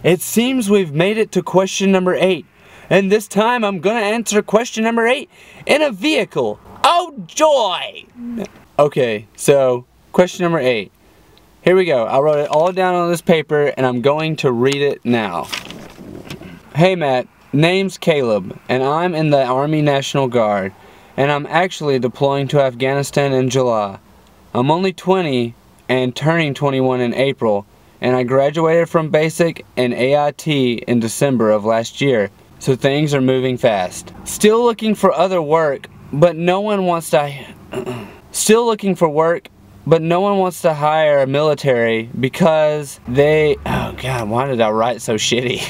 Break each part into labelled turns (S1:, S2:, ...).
S1: It seems we've made it to question number 8. And this time I'm gonna answer question number 8 in a vehicle. Oh joy! Okay, so question number 8. Here we go. I wrote it all down on this paper and I'm going to read it now. Hey Matt, name's Caleb and I'm in the Army National Guard and I'm actually deploying to Afghanistan in July. I'm only 20 and turning 21 in April and I graduated from basic and AIT in December of last year. So things are moving fast. Still looking for other work, but no one wants to hire a military because they, oh god, why did I write so shitty?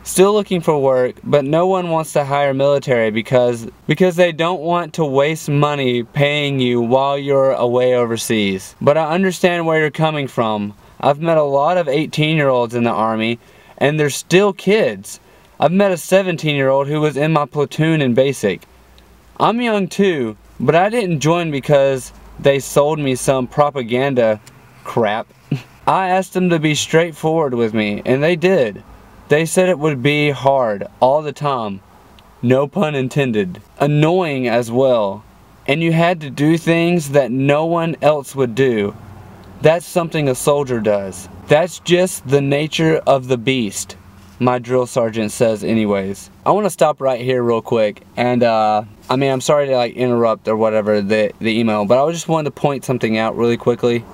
S1: Still looking for work, but no one wants to hire military because they don't want to waste money paying you while you're away overseas. But I understand where you're coming from. I've met a lot of 18-year-olds in the Army, and they're still kids. I've met a 17-year-old who was in my platoon in basic. I'm young too, but I didn't join because they sold me some propaganda crap. I asked them to be straightforward with me, and they did. They said it would be hard all the time. No pun intended. Annoying as well. And you had to do things that no one else would do. That's something a soldier does. That's just the nature of the beast, my drill sergeant says anyways. I want to stop right here real quick and I mean, I'm sorry to like interrupt or whatever the email, but I just wanted to point something out really quickly.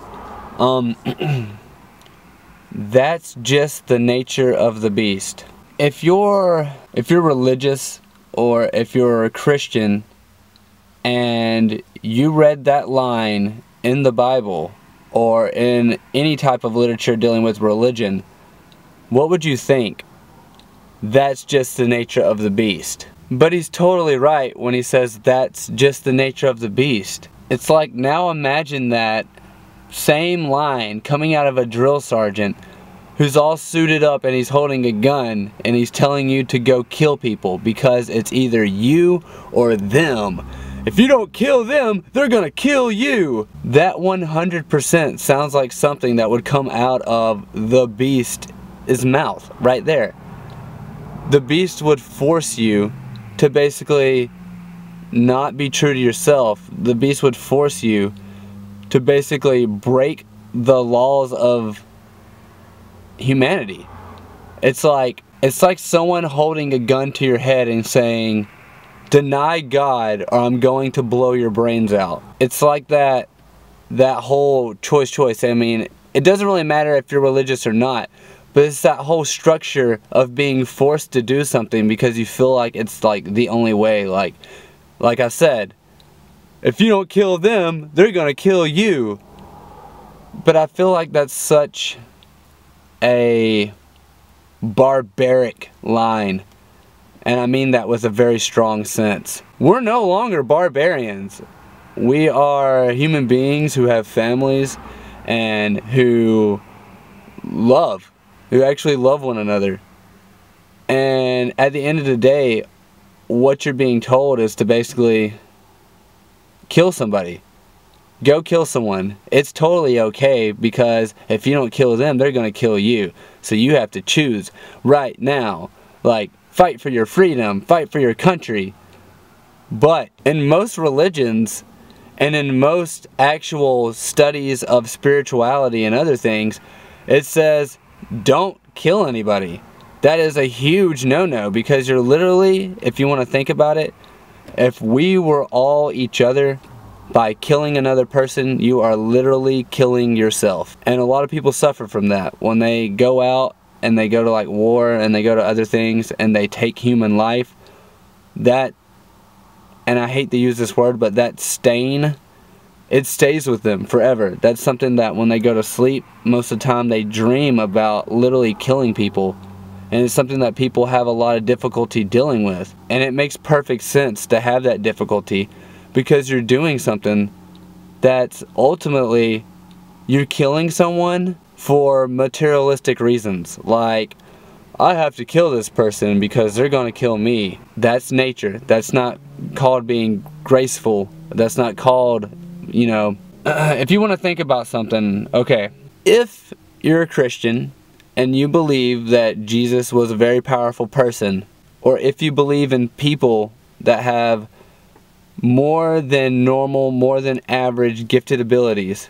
S1: That's just the nature of the beast. If you're religious or if you're a Christian and you read that line in the Bible or in any type of literature dealing with religion, what would you think? That's just the nature of the beast. But he's totally right when he says that's just the nature of the beast. It's like, now imagine that same line coming out of a drill sergeant who's all suited up and he's holding a gun and he's telling you to go kill people because it's either you or them. If you don't kill them, they're gonna kill you. That 100% sounds like something that would come out of the beast's mouth right there. The beast would force you to basically not be true to yourself. The beast would force you to basically break the laws of humanity. It's like someone holding a gun to your head and saying, deny God or I'm going to blow your brains out. It's like that whole choice. I mean, it doesn't really matter if you're religious or not, but it's that whole structure of being forced to do something because you feel like it's like the only way. Like I said, if you don't kill them, they're gonna kill you. But I feel like that's such a barbaric line. And I mean that with a very strong sense. We're no longer barbarians. We are human beings who have families and who actually love one another. And at the end of the day, what you're being told is to basically kill somebody. Go kill someone. It's totally okay because if you don't kill them, they're gonna kill you. So you have to choose right now. Like, fight for your freedom, fight for your country. But in most religions and in most actual studies of spirituality and other things, it says don't kill anybody. That is a huge no-no because you're literally, if you want to think about it, if we were all each other, by killing another person, you are literally killing yourself. And a lot of people suffer from that when they go out and they go to like war and they go to other things and they take human life. That, and I hate to use this word, but that stain, it stays with them forever. That's something that when they go to sleep, most of the time they dream about literally killing people. And it's something that people have a lot of difficulty dealing with. And it makes perfect sense to have that difficulty because you're doing something that's ultimately, you're killing someone for materialistic reasons. Like, I have to kill this person because they're gonna kill me. That's nature. That's not called being graceful. That's not called, you know, if you want to think about something, okay, if you're a Christian and you believe that Jesus was a very powerful person, or if you believe in people that have more than normal, more than average gifted abilities,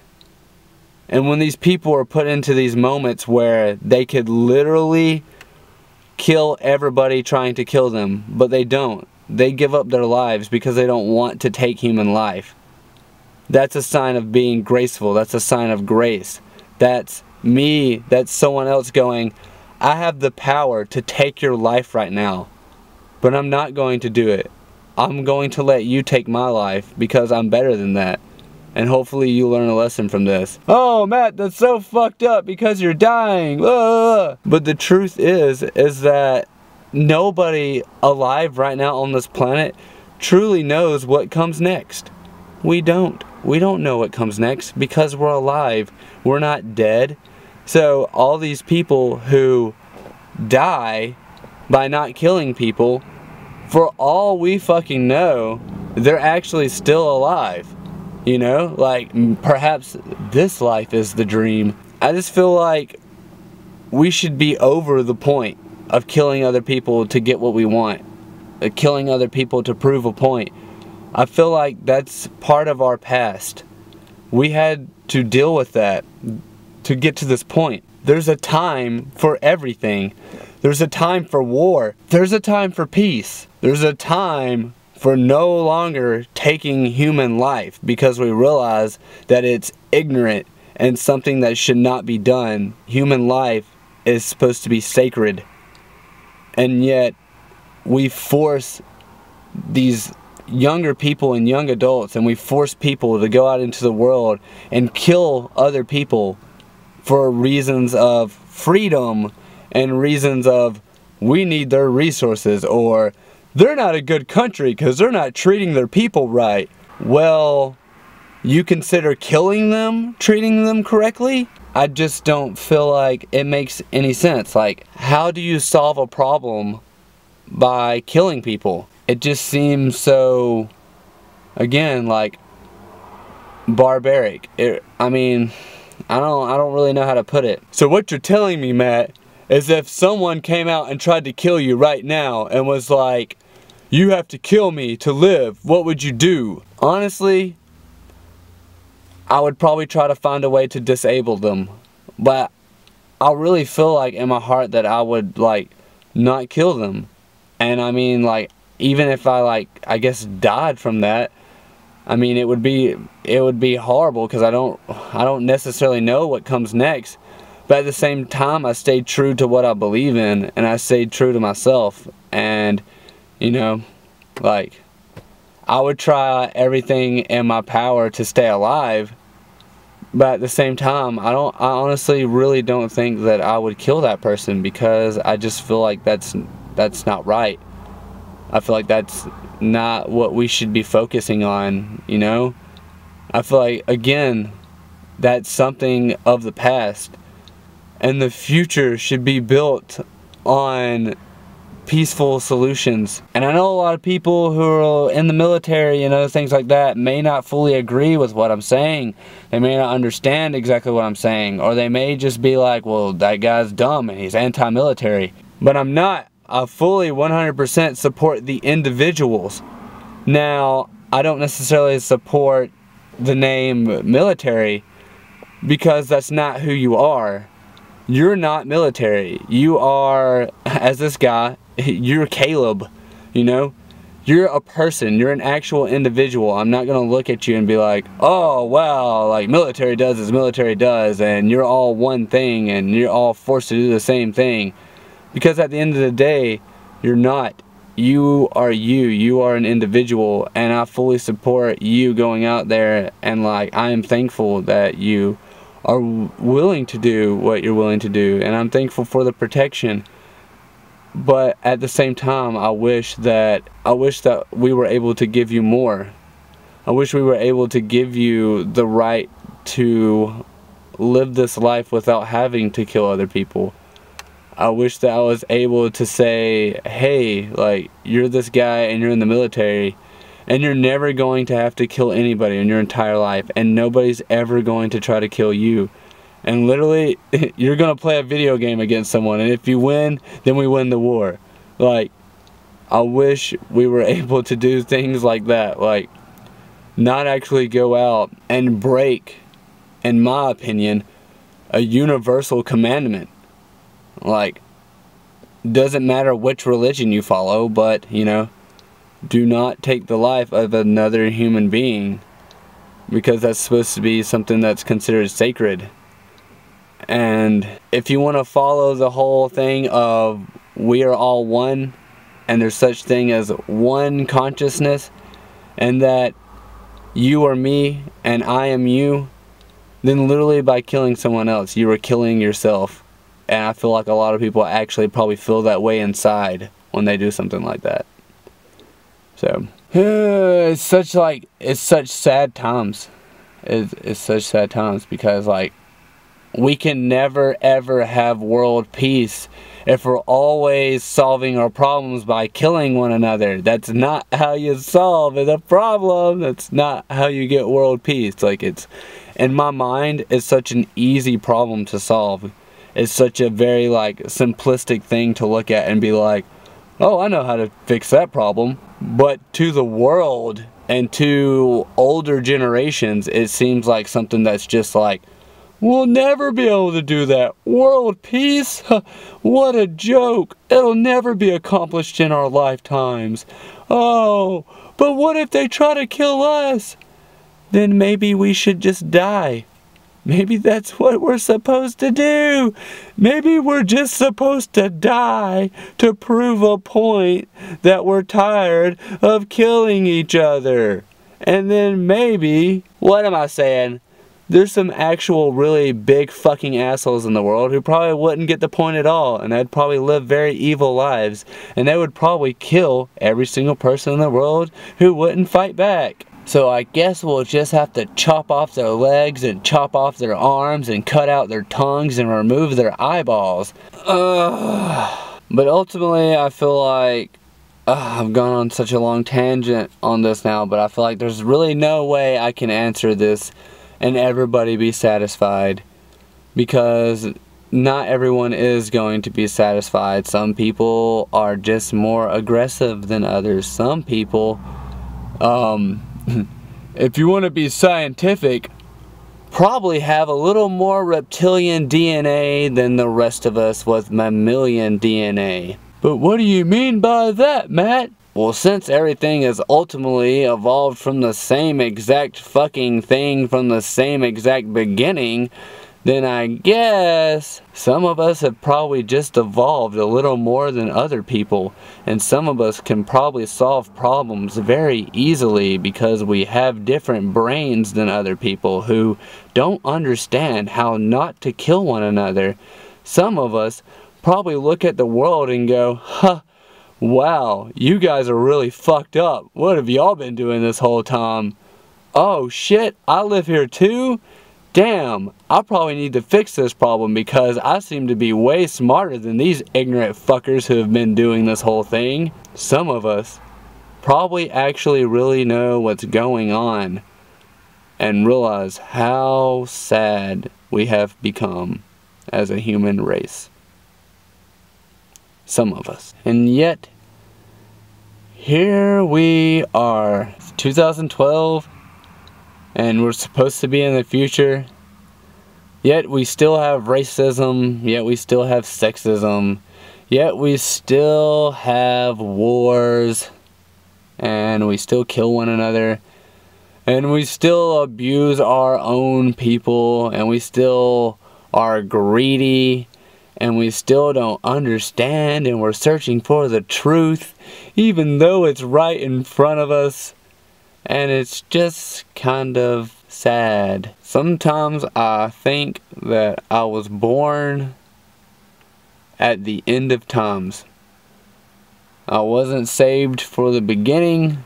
S1: and when these people are put into these moments where they could literally kill everybody trying to kill them, but they don't. They give up their lives because they don't want to take human life. That's a sign of being graceful. That's a sign of grace. That's me, that's someone else going, I have the power to take your life right now, but I'm not going to do it. I'm going to let you take my life because I'm better than that. And hopefully you learn a lesson from this. Oh, Matt, that's so fucked up because you're dying. But the truth is that nobody alive right now on this planet truly knows what comes next. We don't. We don't know what comes next because we're alive. We're not dead. So all these people who die by not killing people, for all we fucking know, they're actually still alive. You know, like perhaps this life is the dream. I just feel like we should be over the point of killing other people to get what we want. Killing other people to prove a point. I feel like that's part of our past. We had to deal with that to get to this point. There's a time for everything. There's a time for war. There's a time for peace. There's a time for no longer taking human life because we realize that it's ignorant and something that should not be done. Human life is supposed to be sacred, and yet we force these younger people and young adults, and we force people to go out into the world and kill other people for reasons of freedom and reasons of we need their resources, or they're not a good country because they're not treating their people right. Well, you consider killing them treating them correctly? I just don't feel like it makes any sense. Like, how do you solve a problem by killing people? It just seems so, again, like barbaric. I mean, I don't really know how to put it. So what you're telling me, Matt, is if someone came out and tried to kill you right now and was like, you have to kill me to live, what would you do? Honestly, I would probably try to find a way to disable them. But I really feel like in my heart that I would, like, not kill them. And I mean, like, even if I, like, I guess died from that, I mean, it would be horrible because I don't necessarily know what comes next. But at the same time, I stayed true to what I believe in, and I stayed true to myself. And you know, like, I would try everything in my power to stay alive, but at the same time, I honestly really don't think that I would kill that person because I just feel like that's not right. I feel like that's not what we should be focusing on, you know? I feel like, again, that's something of the past, and the future should be built on peaceful solutions. And I know a lot of people who are in the military, you know, things like that, may not fully agree with what I'm saying. They may not understand exactly what I'm saying, or they may just be like, well, that guy's dumb and he's anti-military. But I'm not. I fully 100% support the individuals. Now, I don't necessarily support the name military because that's not who you are. You're not military. You are, as this guy, you're Caleb, you know? You're a person. You're an actual individual. I'm not going to look at you and be like, oh, wow, like military does as military does, and you're all one thing, and you're all forced to do the same thing. Because at the end of the day, you're not. You are you. You are an individual, and I fully support you going out there, and like, I am thankful that you are willing to do what you're willing to do, and I'm thankful for the protection. But at the same time, I wish that we were able to give you more. I wish we were able to give you the right to live this life without having to kill other people. I wish that I was able to say, hey, like, you're this guy and you're in the military, and you're never going to have to kill anybody in your entire life, and nobody's ever going to try to kill you. And literally, you're gonna play a video game against someone, and if you win, then we win the war. Like, I wish we were able to do things like that. Like, not actually go out and break, in my opinion, a universal commandment. Like, doesn't matter which religion you follow, but, you know, do not take the life of another human being, because that's supposed to be something that's considered sacred. And if you want to follow the whole thing of we are all one, and there's such thing as one consciousness, and that you are me and I am you, then literally by killing someone else, you are killing yourself. And I feel like a lot of people actually probably feel that way inside when they do something like that. So, it's such sad times. It's such sad times, because like, we can never ever have world peace if we're always solving our problems by killing one another. That's not how you solve the problem. That's not how you get world peace. Like, it's, in my mind, it's such an easy problem to solve. It's such a very like simplistic thing to look at and be like, oh, I know how to fix that problem. But to the world and to older generations, it seems like something that's just like, we'll never be able to do that. World peace? What a joke. It'll never be accomplished in our lifetimes. Oh, but what if they try to kill us? Then maybe we should just die. Maybe that's what we're supposed to do. Maybe we're just supposed to die to prove a point that we're tired of killing each other. And then maybe, what am I saying? There's some actual really big fucking assholes in the world who probably wouldn't get the point at all, and they'd probably live very evil lives, and they would probably kill every single person in the world who wouldn't fight back. So I guess we'll just have to chop off their legs and chop off their arms and cut out their tongues and remove their eyeballs. But ultimately, I feel like I've gone on such a long tangent on this now, but I feel like there's really no way I can answer this and everybody be satisfied, because not everyone is going to be satisfied. Some people are just more aggressive than others. Some people, if you want to be scientific, probably have a little more reptilian DNA than the rest of us with mammalian DNA. But what do you mean by that, Matt? Well, since everything is ultimately evolved from the same exact fucking thing from the same exact beginning, then I guess some of us have probably just evolved a little more than other people, and some of us can probably solve problems very easily because we have different brains than other people who don't understand how not to kill one another. Some of us probably look at the world and go, huh, wow, you guys are really fucked up. What have y'all been doing this whole time? Oh shit, I live here too? Damn, I probably need to fix this problem because I seem to be way smarter than these ignorant fuckers who have been doing this whole thing. Some of us probably actually really know what's going on and realize how sad we have become as a human race. Some of us. And yet, here we are, 2012, and we're supposed to be in the future, yet we still have racism, yet we still have sexism, yet we still have wars, and we still kill one another, and we still abuse our own people, and we still are greedy, and we still don't understand, and we're searching for the truth, even though it's right in front of us. And it's just kind of sad. Sometimes I think that I was born at the end of times. I wasn't saved for the beginning.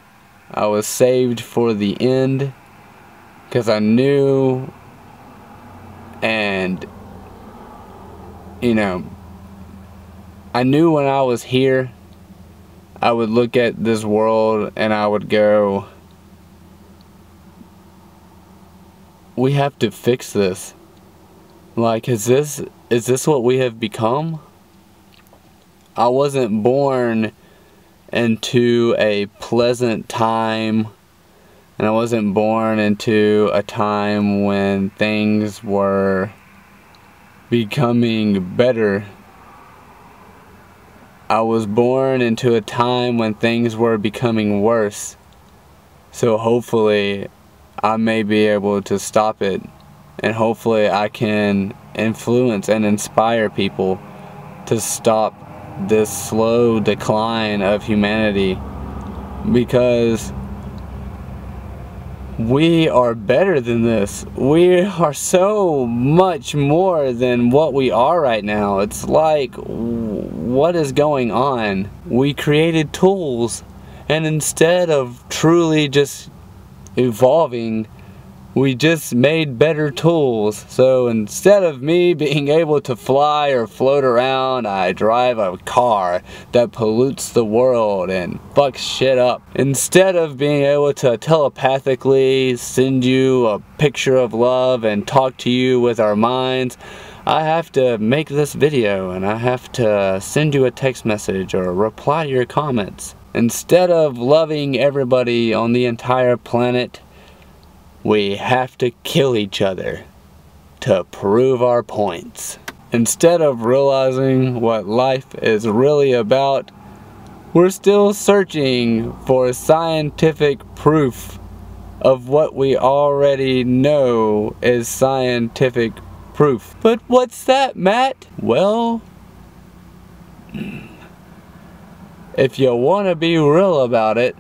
S1: I was saved for the end. Because I knew, and you know, I knew when I was here, I would look at this world and I would go, we have to fix this. Like, is this what we have become? I wasn't born into a pleasant time, and I wasn't born into a time when things were becoming better. I was born into a time when things were becoming worse. So hopefully I may be able to stop it, and hopefully I can influence and inspire people to stop this slow decline of humanity, because we are better than this. We are so much more than what we are right now. It's like, what is going on? We created tools, and instead of truly just evolving, we just made better tools. So instead of me being able to fly or float around, I drive a car that pollutes the world and fucks shit up. Instead of being able to telepathically send you a picture of love and talk to you with our minds, I have to make this video, and I have to send you a text message or reply to your comments. Instead of loving everybody on the entire planet, we have to kill each other to prove our points. Instead of realizing what life is really about, we're still searching for scientific proof of what we already know is scientific proof. But what's that, Matt? Well, if you want to be real about it,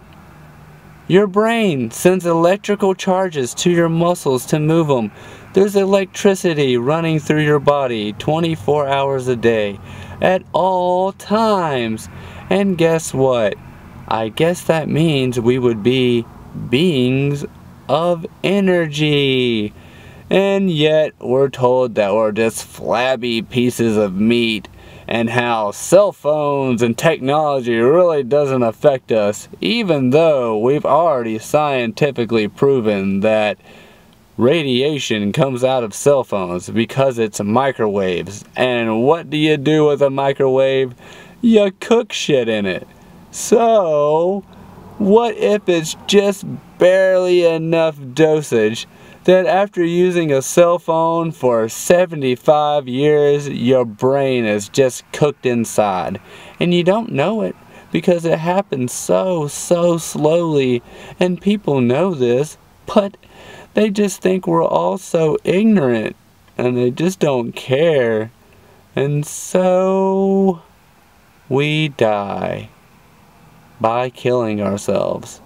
S1: your brain sends electrical charges to your muscles to move them. There's electricity running through your body 24 hours a day, at all times. And guess what? I guess that means we would be beings of energy. And yet we're told that we're just flabby pieces of meat, and how cell phones and technology really doesn't affect us, even though we've already scientifically proven that radiation comes out of cell phones because it's microwaves. And what do you do with a microwave? You cook shit in it. So what if it's just barely enough dosage that after using a cell phone for 75 years, your brain is just cooked inside, and you don't know it because it happens so slowly, and people know this, but they just think we're all so ignorant, and they just don't care, and so we die by killing ourselves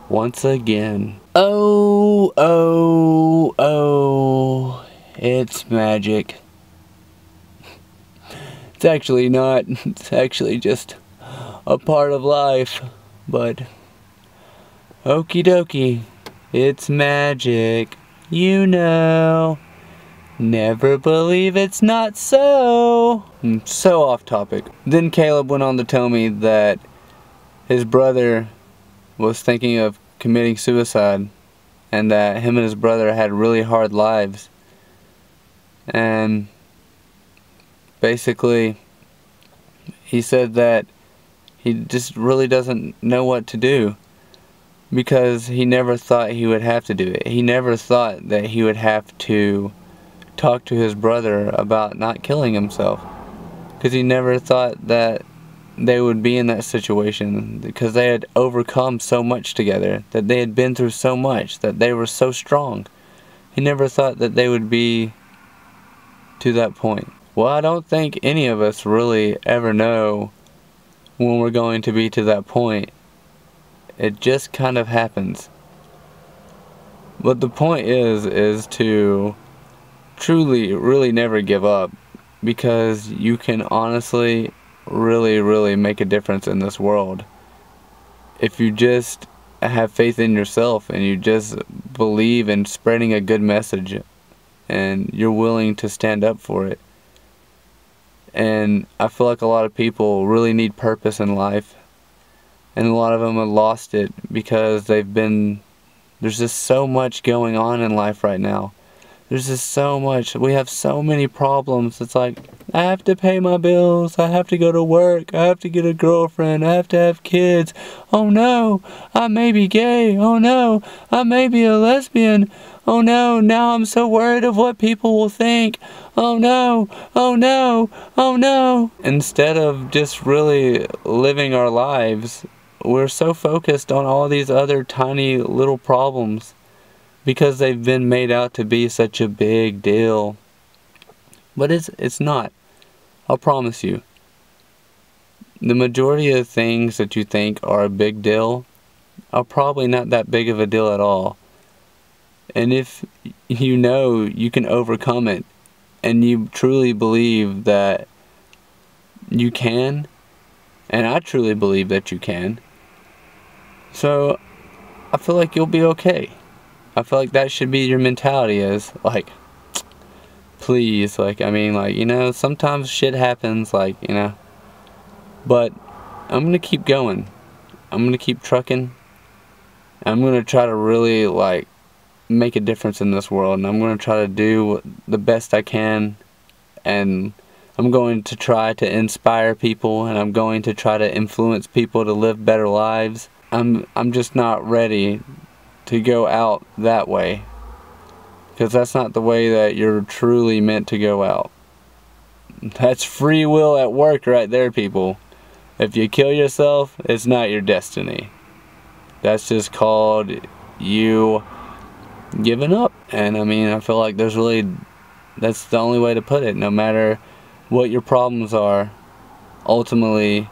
S1: once again. Oh, it's magic. It's actually not. It's actually just a part of life. But okie dokie, it's magic. You know, never believe it's not so. I'm so off topic. Then Caleb went on to tell me that his brother was thinking of committing suicide, and that him and his brother had really hard lives, and basically he said that he just really doesn't know what to do, because he never thought he would have to do it. He never thought that he would have to talk to his brother about not killing himself, because he never thought that they would be in that situation, because they had overcome so much together, that they had been through so much, that they were so strong. He never thought that they would be to that point. Well, I don't think any of us really ever know when we're going to be to that point. It just kind of happens. But the point is to truly, really never give up, because you can honestly really make a difference in this world if you just have faith in yourself, and you just believe in spreading a good message, and you're willing to stand up for it. And I feel like a lot of people really need purpose in life, and a lot of them have lost it because there's just so much going on in life right now. There's just so much. We have so many problems. It's like, I have to pay my bills. I have to go to work. I have to get a girlfriend. I have to have kids. Oh no, I may be gay. Oh no, I may be a lesbian. Oh no, now I'm so worried of what people will think. Oh no, oh no, oh no. Instead of just really living our lives, we're so focused on all these other tiny little problems because they've been made out to be such a big deal. But it's not. I'll promise you. The majority of things that you think are a big deal are probably not that big of a deal at all. And if you know you can overcome it, and you truly believe that you can, and I truly believe that you can, so I feel like you'll be okay. I feel like that should be your mentality, is like, please, like, I mean, like, you know, sometimes shit happens, like, you know, but I'm gonna keep going. I'm gonna keep trucking. I'm gonna try to really, like, make a difference in this world, and I'm gonna try to do the best I can, and I'm going to try to inspire people, and I'm going to try to influence people to live better lives. I'm just not ready to go out that way, because that's not the way that you're truly meant to go out. That's free will at work right there, people. If you kill yourself, it's not your destiny. That's just called you giving up. And I mean, I feel like that's the only way to put it. No matter what your problems are, ultimately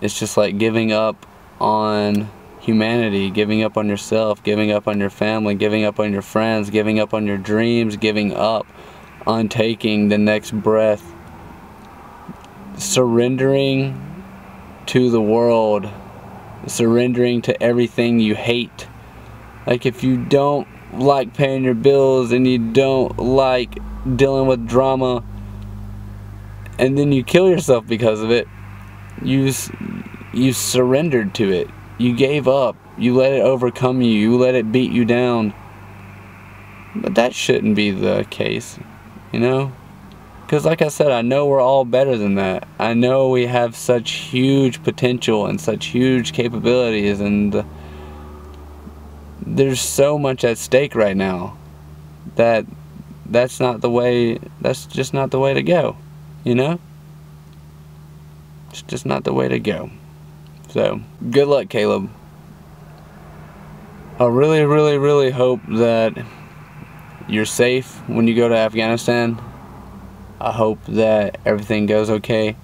S1: it's just like giving up on humanity, giving up on yourself, giving up on your family, giving up on your friends, giving up on your dreams, giving up on taking the next breath, surrendering to the world, surrendering to everything you hate. Like, if you don't like paying your bills and you don't like dealing with drama, and then you kill yourself because of it, you surrendered to it. You gave up. You let it overcome you. You let it beat you down. But that shouldn't be the case, you know? Because like I said, I know we're all better than that. I know we have such huge potential and such huge capabilities, and there's so much at stake right now that that's just not the way to go, you know? It's just not the way to go. So, good luck, Caleb. I really, really, really hope that you're safe when you go to Afghanistan. I hope that everything goes okay.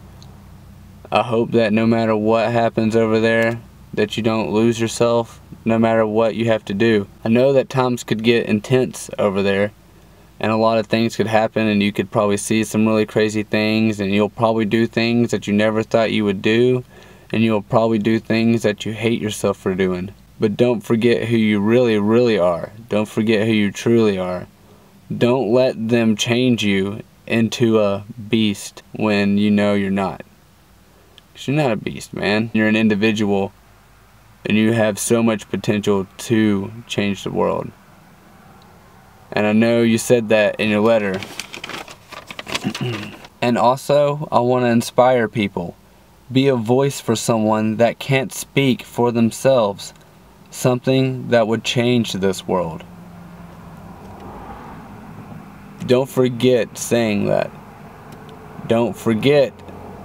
S1: I hope that no matter what happens over there, that you don't lose yourself, no matter what you have to do. I know that times could get intense over there, and a lot of things could happen, and you could probably see some really crazy things, and you'll probably do things that you never thought you would do, and you'll probably do things that you hate yourself for doing. But don't forget who you really, really are. Don't forget who you truly are. Don't let them change you into a beast when you know you're not. 'Cause you're not a beast, man. You're an individual, and you have so much potential to change the world. And I know you said that in your letter. And also, I want to inspire people. Be a voice for someone that can't speak for themselves. Something that would change this world. Don't forget saying that. Don't forget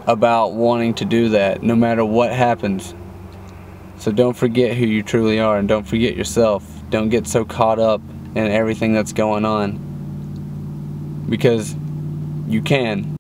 S1: about wanting to do that, no matter what happens. So don't forget who you truly are, and don't forget yourself. Don't get so caught up in everything that's going on. Because you can.